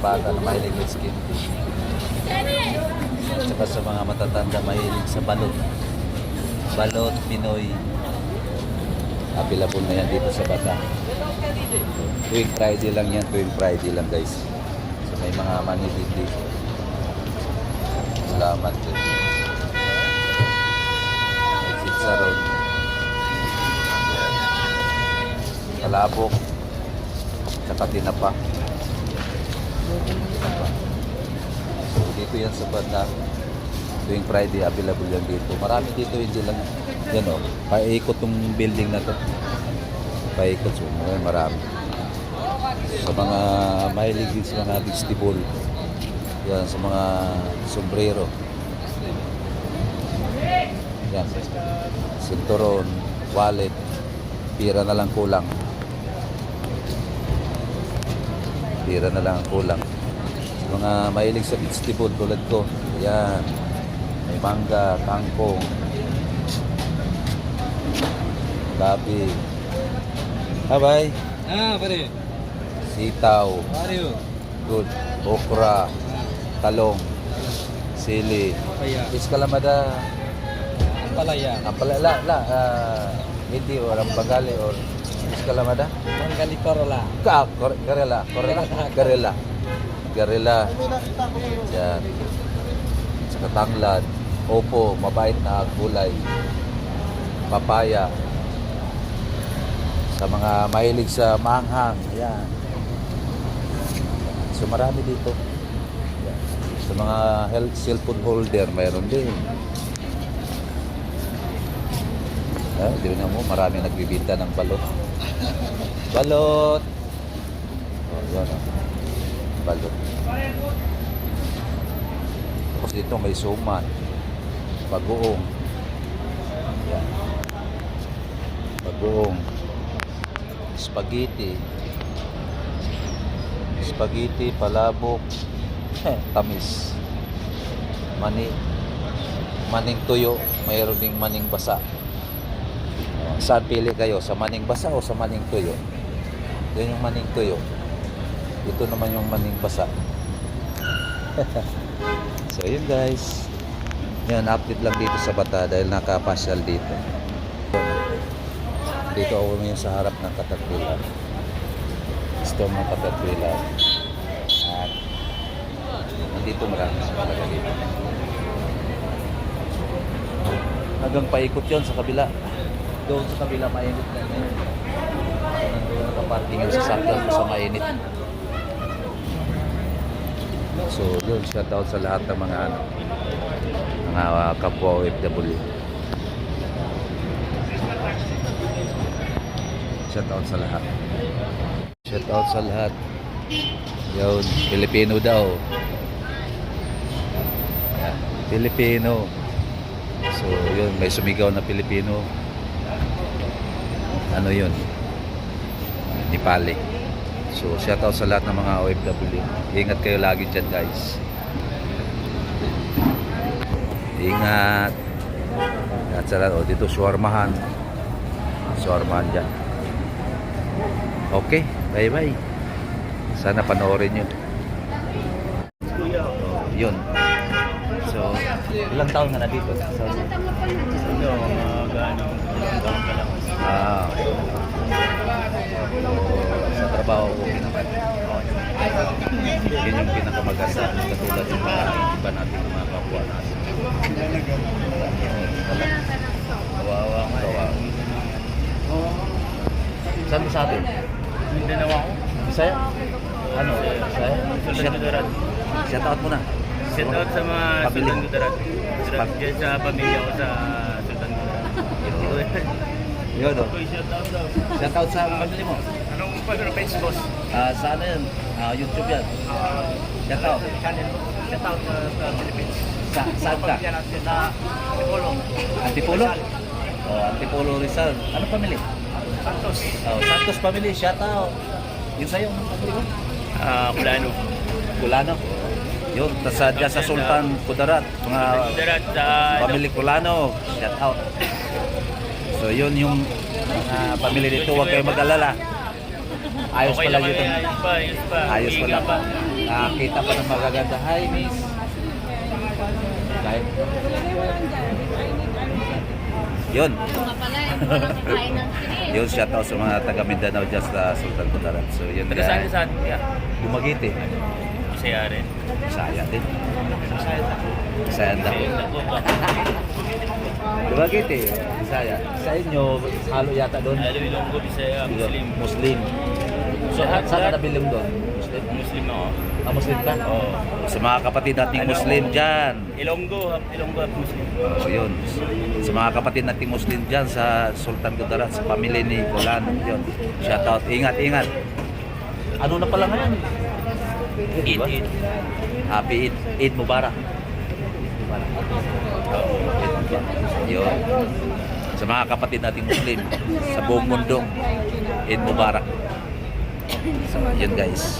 bata na mahilig with skin fish. At saka sa mga matatanda mahilig sa balot. Balot Pinoy. Available na yan dito sa Bata. Tuwing Friday lang yan. Tuwing Friday lang guys. So may mga manilid dito. Salamat din. May pizza road. Kalabok. Saka tinapa. So dito yan sa Bata. Tuwing Friday available yan dito. Marami dito, hindi lang yan o. Paikot tong building na to. Paikot. So marami. Sa mga mahilig din sa mga vegetable. Yan, sa mga sombrero. Yan. Sinturon, wallet. Pira na lang kulang. Pira na lang kulang. Sa mga mahilig sa vegetable tulad ko. Yan. May mangga, kangkong, gabi. Bye-bye. Pare. Sitaw. Mario. Good. Okra. Talong. Sili. Papaya. Iskalamada. Palaya. Ampalala. Hindi or ampagali or iskalamada. Manggali Corolla. Garela. Yan. Saka tanglad. Opo, mabait na gulay. Papaya. Sa mga mahilig sa manghang. Ayan. So marami dito. Ayan. Sa mga cellphone holder, mayroon din. Di na mo, marami nagbibinta ng balot. Balot! Yan. Balot. Tapos dito may suman. Bagoong. Yan. Bagoong. Spaghetti. Spaghetti, palabok. Tamis. Maning tuyo. Mayroon ding maning basa. Saan pili kayo? Sa maning basa o sa maning tuyo? Yan yung maning tuyo. Ito naman yung maning basa. So yun guys. Yan, update lang dito sa Bata dahil nakapasyal dito. Dito ako ngayon sa harap ng Caterpillar. Store ng Caterpillar. At nandito marami sa talaga dito. Hanggang paikot yun sa kabila. Doon sa kabila mainit na yun. Nandun nakaparking yung sasakyan ko sa mainit. So yun, shout out sa lahat ng mga kapwa OFW. Shout out sa lahat. Shout out sa lahat. Yun, Pilipino daw. Ayan, Pilipino. So yun, may sumigaw na Pilipino. Ano yun? Nepali. So shout out sa lahat ng mga OFW. Ingat kayo lagi dyan guys. Ingat. At sa lahat, dito shawarmahan. Shawarmahan dyan. Okay, bye bye. Sana panoorin nyo. Yun. So, ilang taon na dito? So, sa trabaho ko naman. Yun yung pinakamaganda. Katulad yung mga iba natin, mga kapwa natin. Kawawa nga. Kawawa. Saan mo sa atin? Mindanao ako. Bisaya? Ano? Bisaya? Sultan Kudarat. Shout out mo na. Shout out sa mga Sultan Kudarat. Diyan sa pamilya ko sa Sultan Kudarat. Yun o. Shout out sa family mo. Anong page boss? Sa ano yun? YouTube yan. Shout out. Shout out sa Philippines. Saan ka? Sa Antipolo. Antipolo? Antipolo Rizal. Ano family? Santos. Santos family. Shout out. Yung sa'yo, anong family mo? Kulano. Kulano. Yun, dyan sa Sultan Kudarat. Mga Kudarat sa family Kulano. Shout out. So yun yung family dito. Huwag kayong mag-alala. Ayos Okay pala naman dito. yan, ayos pa, ayos pa. Ayos Higa pala. Nakakita pa ng magaganda. Hi, miss. Kahit. Yun. Yung nga pala, yung walang kakain ng sinis. Yun, shoutout sa mga taga Mindanao dyan sa Sultan Kudarat. So, yun Taga saan guys. saan? Yeah. Dumagiti. Masaya rin. Saya din. Saya daw. Masaya po ba? Dumagiti. Saya. Sa inyo, halo yata doon. Ano, Ilonggo, Bisaya, Muslim. Muslim. So, Lahat, saan ka lahat. nabiling doon? Muslim? Muslim ako. Ah, Muslim ka? Oo. Sa mga kapatid nating Muslim dyan. Ilonggo at Muslim. Oh, yun. Sa mga kapatid nating Muslim dyan sa Sultan Kudarat, sa pamilya ni Golan. Yun. Shoutout. Ingat, ingat. Ano na pala ngayon? Eid, Eid. Happy Eid. Eid Mubarak. Yun. Sa mga kapatid nating Muslim sa buong mundo, Eid Mubarak. So, yun guys.